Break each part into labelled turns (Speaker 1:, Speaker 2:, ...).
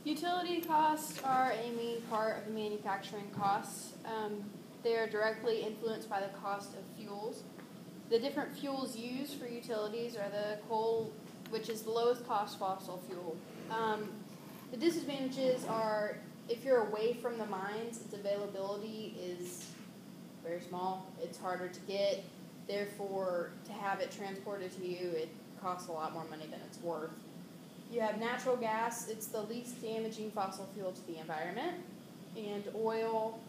Speaker 1: Utility costs are a main part of the manufacturing costs. They are directly influenced by the cost of fuels. The different fuels used for utilities are the coal, which is the lowest cost fossil fuel. The disadvantages are if you're away from the mines, its availability is very small. It's harder to get. Therefore, to have it transported to you, it costs a lot more money than it's worth. You have natural gas. It's the least damaging fossil fuel to the environment. And oil,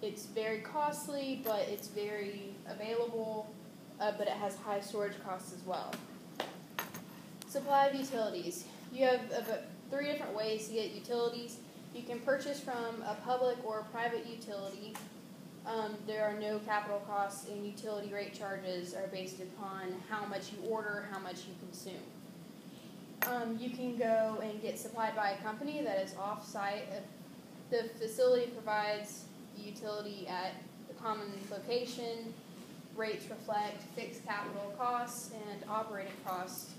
Speaker 1: it's very costly, but it's very available, but it has high storage costs as well. Supply of utilities. You have about 3 different ways to get utilities. You can purchase from a public or a private utility. There are no capital costs, and utility rate charges are based upon how much you order, how much you consume. You can go and get supplied by a company that is off-site. The facility provides the utility at the common location. Rates reflect fixed capital costs and operating costs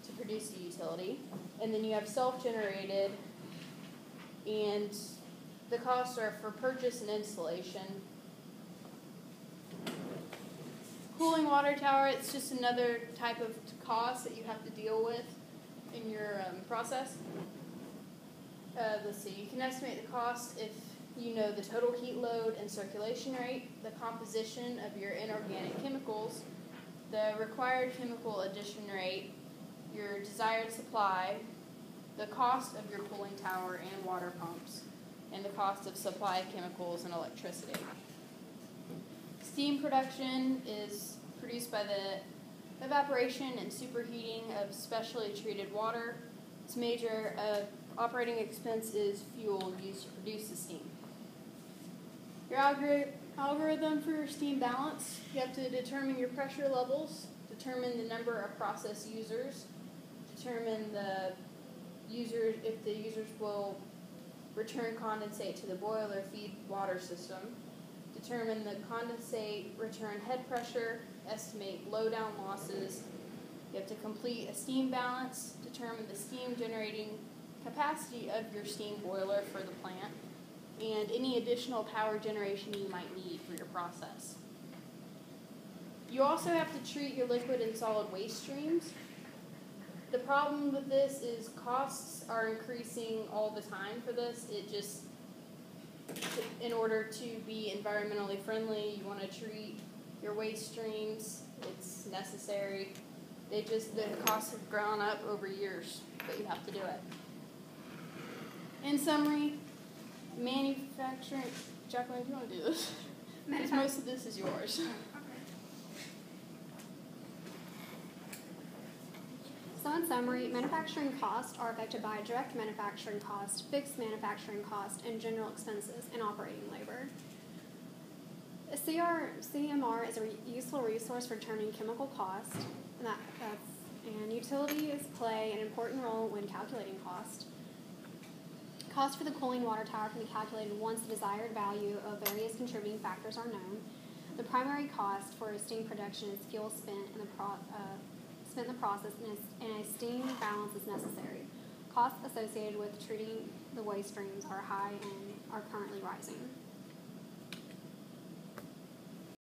Speaker 1: to produce the utility. And then you have self-generated, and the costs are for purchase and installation. Cooling water tower, it's just another type of cost that you have to deal with in your process. Let's see, you can estimate the cost if you know the total heat load and circulation rate, the composition of your inorganic chemicals, the required chemical addition rate, your desired supply, the cost of your cooling tower and water pumps, and the cost of supply chemicals and electricity. Steam production is produced by the evaporation and superheating of specially treated water. Its major operating expense is fuel used to produce the steam. Your algorithm for your steam balance, you have to determine your pressure levels, determine the number of process users, determine if the users will return condensate to the boiler feed water system, determine the condensate return head pressure, estimate blowdown losses. You have to complete a steam balance, determine the steam generating capacity of your steam boiler for the plant, and any additional power generation you might need for your process. You also have to treat your liquid and solid waste streams. The problem with this is costs are increasing all the time for this. In order to be environmentally friendly, you want to treat your waste streams. It's necessary. The costs have grown up over years, but you have to do it. In summary, manufacturing. Jacqueline, do you want to do this? Because most of this is yours.
Speaker 2: So in summary, manufacturing costs are affected by direct manufacturing cost, fixed manufacturing cost, and general expenses and operating labor. A CMR is a useful resource for determining chemical cost, and utilities play an important role when calculating cost. Cost for the cooling water tower can be calculated once the desired value of various contributing factors are known. The primary cost for steam production is fuel spent in the process, and a steam balance is necessary. Costs associated with treating the waste streams are high and are currently rising.